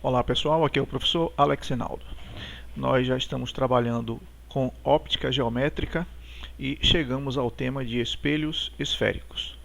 Olá pessoal, aqui é o professor Alex Rinaldo. Nós já estamos trabalhando com óptica geométrica e chegamos ao tema de espelhos esféricos.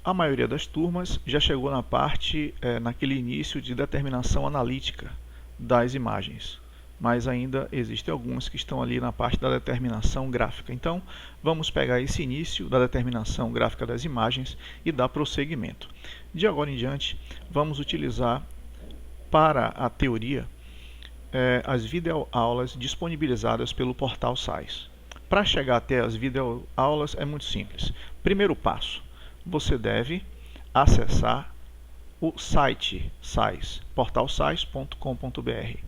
A maioria das turmas já chegou na parte, naquele início de determinação analítica das imagens, mas ainda existem alguns que estão ali na parte da determinação gráfica. Então, vamos pegar esse início da determinação gráfica das imagens e dar prosseguimento. De agora em diante, vamos utilizar para a teoria as videoaulas disponibilizadas pelo portal SAIS. Para chegar até as videoaulas é muito simples. Primeiro passo, você deve acessar o site SAIS, portalsais.com.br.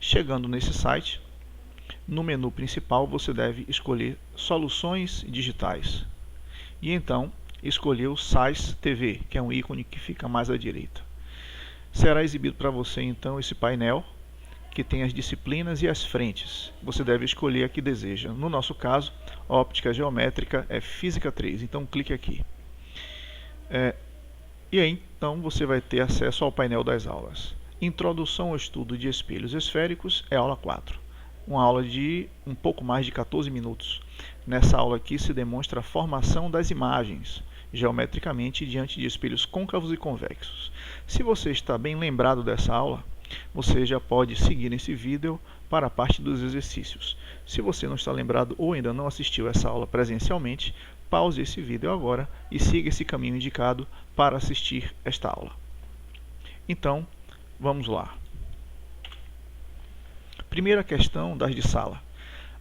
Chegando nesse site, no menu principal você deve escolher Soluções Digitais e então escolher o SAIS TV, que é um ícone que fica mais à direita. Será exibido para você então esse painel que tem as disciplinas e as frentes. Você deve escolher a que deseja. No nosso caso, óptica geométrica é Física 3, então clique aqui. E aí, então, você vai ter acesso ao painel das aulas. Introdução ao estudo de espelhos esféricos é a aula 4. Uma aula de um pouco mais de 14 minutos. Nessa aula aqui se demonstra a formação das imagens geometricamente diante de espelhos côncavos e convexos. Se você está bem lembrado dessa aula, você já pode seguir nesse vídeo para a parte dos exercícios. Se você não está lembrado ou ainda não assistiu essa aula presencialmente, pause esse vídeo agora e siga esse caminho indicado para assistir esta aula. Então, vamos lá. Primeira questão das de sala.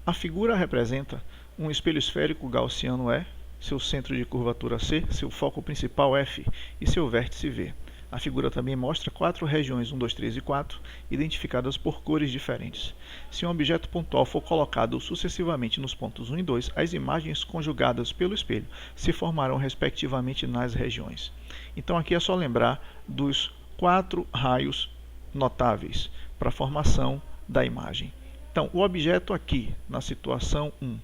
A figura representa um espelho esférico gaussiano E, seu centro de curvatura C, seu foco principal F e seu vértice V. A figura também mostra 4 regiões 1, 2, 3 e 4, identificadas por cores diferentes. Se um objeto pontual for colocado sucessivamente nos pontos 1 e 2, as imagens conjugadas pelo espelho se formarão respectivamente nas regiões. Então aqui é só lembrar dos 4 raios notáveis para a formação da imagem. Então, o objeto aqui, na situação 1,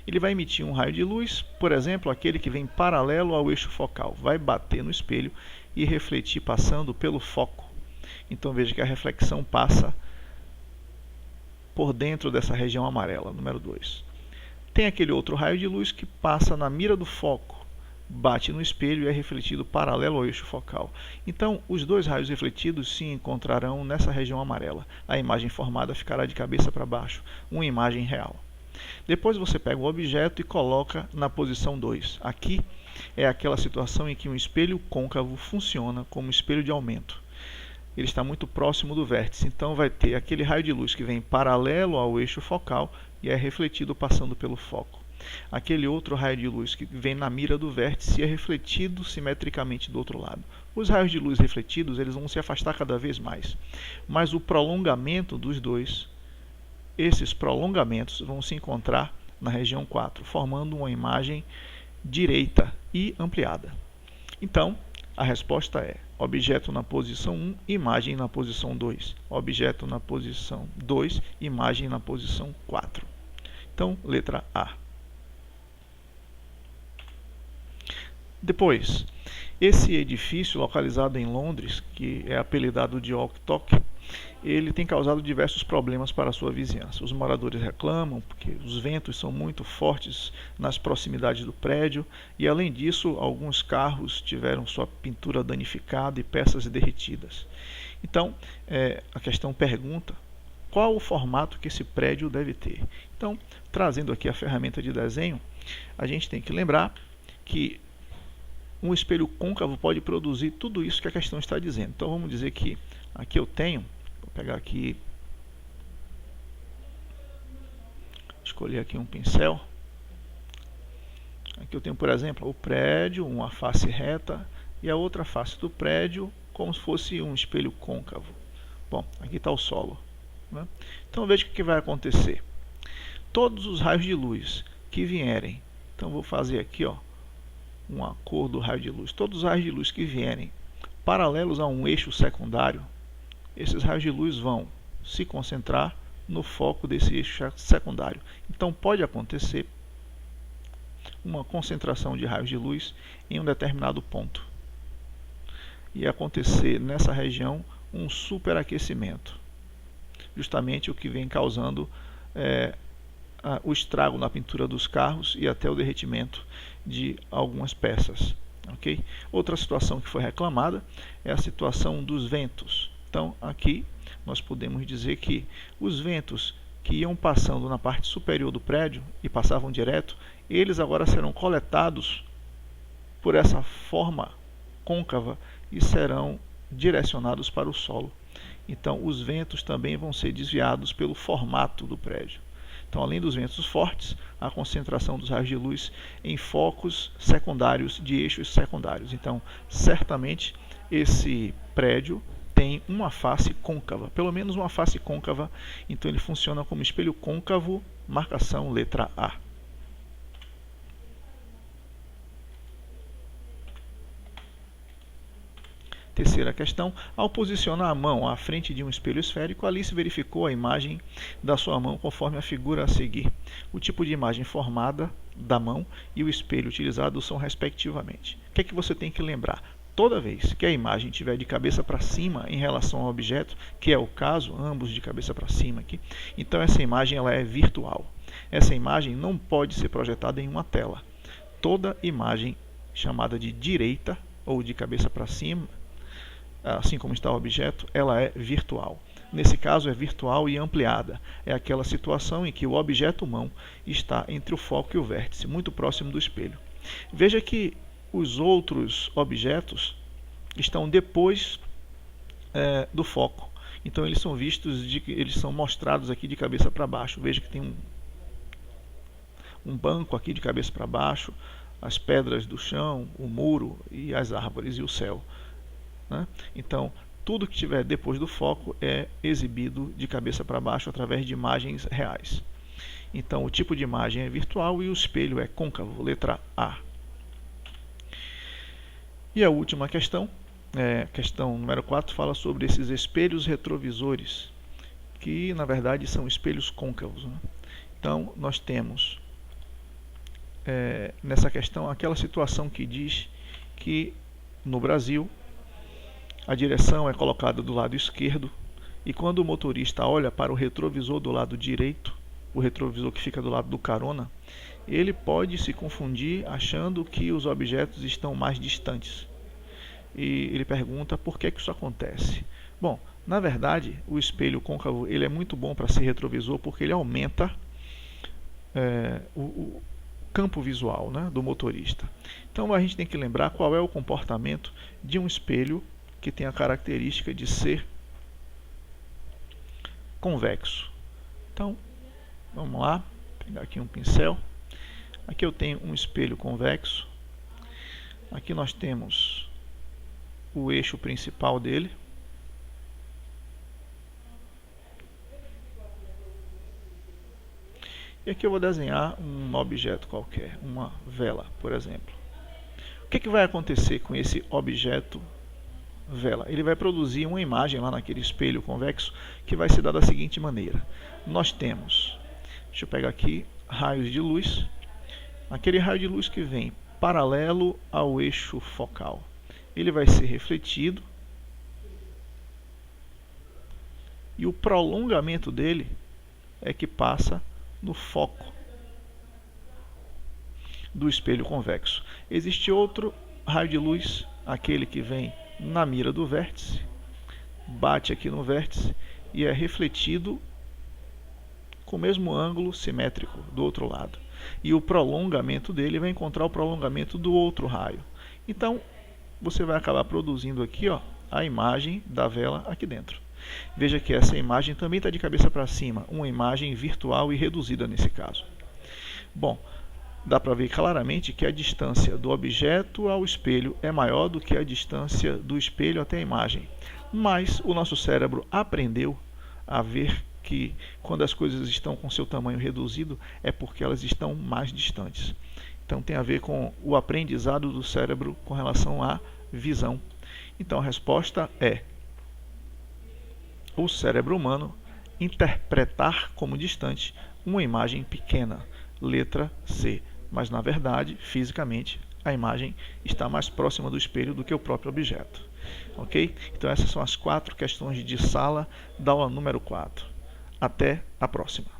ele vai emitir um raio de luz, por exemplo, aquele que vem paralelo ao eixo focal, vai bater no espelho e refletir passando pelo foco. Então veja que a reflexão passa por dentro dessa região amarela, número 2. Tem aquele outro raio de luz que passa na mira do foco, bate no espelho e é refletido paralelo ao eixo focal. Então, os dois raios refletidos se encontrarão nessa região amarela. A imagem formada ficará de cabeça para baixo, uma imagem real. Depois você pega o objeto e coloca na posição 2. Aqui é aquela situação em que um espelho côncavo funciona como espelho de aumento. Ele está muito próximo do vértice, então vai ter aquele raio de luz que vem paralelo ao eixo focal e é refletido passando pelo foco. Aquele outro raio de luz que vem na mira do vértice é refletido simetricamente do outro lado. Os raios de luz refletidos eles vão se afastar cada vez mais, mas o prolongamento dos dois, esses prolongamentos vão se encontrar na região 4, formando uma imagem direita e ampliada. Então, a resposta é objeto na posição 1, imagem na posição 2. Objeto na posição 2, imagem na posição 4. Então, letra A. Depois, esse edifício localizado em Londres, que é apelidado de Ok Tok, ele tem causado diversos problemas para a sua vizinhança. Os moradores reclamam porque os ventos são muito fortes nas proximidades do prédio e, além disso, alguns carros tiveram sua pintura danificada e peças derretidas. Então, a questão pergunta qual o formato que esse prédio deve ter. Então, trazendo aqui a ferramenta de desenho, a gente tem que lembrar que um espelho côncavo pode produzir tudo isso que a questão está dizendo. Então vamos dizer que aqui eu tenho, vou pegar aqui, escolher aqui um pincel. Aqui eu tenho, por exemplo, o prédio, uma face reta e a outra face do prédio como se fosse um espelho côncavo. Bom, aqui está o solo, né? Então veja o que vai acontecer. Todos os raios de luz que vierem, então vou fazer aqui, ó, uma cor do raio de luz. Todos os raios de luz que vierem paralelos a um eixo secundário, esses raios de luz vão se concentrar no foco desse eixo secundário. Então pode acontecer uma concentração de raios de luz em um determinado ponto. ia acontecer nessa região um superaquecimento, justamente o que vem causando o estrago na pintura dos carros e até o derretimento de algumas peças. Okay? Outra situação que foi reclamada é a situação dos ventos. Então, aqui nós podemos dizer que os ventos que iam passando na parte superior do prédio e passavam direto, eles agora serão coletados por essa forma côncava e serão direcionados para o solo. Então, os ventos também vão ser desviados pelo formato do prédio. Então, além dos ventos fortes, a concentração dos raios de luz em focos secundários de eixos secundários. Então, certamente, esse prédio tem uma face côncava, pelo menos uma face côncava. Então, ele funciona como espelho côncavo, marcação letra A. Terceira questão, ao posicionar a mão à frente de um espelho esférico, Alice verificou a imagem da sua mão conforme a figura a seguir. O tipo de imagem formada da mão e o espelho utilizado são respectivamente. O que é que você tem que lembrar? Toda vez que a imagem estiver de cabeça para cima em relação ao objeto, que é o caso, ambos de cabeça para cima aqui, então essa imagem ela é virtual. Essa imagem não pode ser projetada em uma tela. Toda imagem chamada de direita ou de cabeça para cima, assim como está o objeto, ela é virtual. Nesse caso é virtual e ampliada. É aquela situação em que o objeto mão está entre o foco e o vértice, muito próximo do espelho. Veja que os outros objetos estão depois do foco. Então eles são eles são mostrados aqui de cabeça para baixo. Veja que tem um banco aqui de cabeça para baixo, as pedras do chão, o muro e as árvores e o céu. Então, tudo que estiver depois do foco é exibido de cabeça para baixo através de imagens reais. Então, o tipo de imagem é virtual e o espelho é côncavo, letra A. E a última questão, questão número 4, fala sobre esses espelhos retrovisores, que na verdade são espelhos côncavos. Então, nós temos nessa questão aquela situação que diz que no Brasil a direção é colocada do lado esquerdo e quando o motorista olha para o retrovisor do lado direito, o retrovisor que fica do lado do carona, ele pode se confundir achando que os objetos estão mais distantes. E ele pergunta por que isso acontece. Bom, na verdade, o espelho côncavo ele é muito bom para ser retrovisor porque ele aumenta o campo visual, do motorista. Então a gente tem que lembrar qual é o comportamento de um espelho que tem a característica de ser convexo. Então, vamos lá, pegar aqui um pincel. Aqui eu tenho um espelho convexo. Aqui nós temos o eixo principal dele. E aqui eu vou desenhar um objeto qualquer, uma vela, por exemplo. O que vai acontecer com esse objeto vela? Ele vai produzir uma imagem lá naquele espelho convexo que vai ser dada da seguinte maneira. Nós temos, deixa eu pegar aqui, raios de luz. Aquele raio de luz que vem paralelo ao eixo focal. Ele vai ser refletido e o prolongamento dele é que passa no foco do espelho convexo. Existe outro raio de luz, aquele que vem na mira do vértice, bate aqui no vértice e é refletido com o mesmo ângulo simétrico do outro lado. E o prolongamento dele vai encontrar o prolongamento do outro raio. Então, você vai acabar produzindo aqui a imagem da vela aqui dentro. Veja que essa imagem também está de cabeça para cima, uma imagem virtual e reduzida nesse caso. Bom, dá para ver claramente que a distância do objeto ao espelho é maior do que a distância do espelho até a imagem. Mas o nosso cérebro aprendeu a ver que quando as coisas estão com seu tamanho reduzido é porque elas estão mais distantes. Então tem a ver com o aprendizado do cérebro com relação à visão. Então a resposta é o cérebro humano interpretar como distante uma imagem pequena, letra C. Mas, na verdade, fisicamente, a imagem está mais próxima do espelho do que o próprio objeto. Ok? Então essas são as 4 questões de sala da aula número 4. Até a próxima.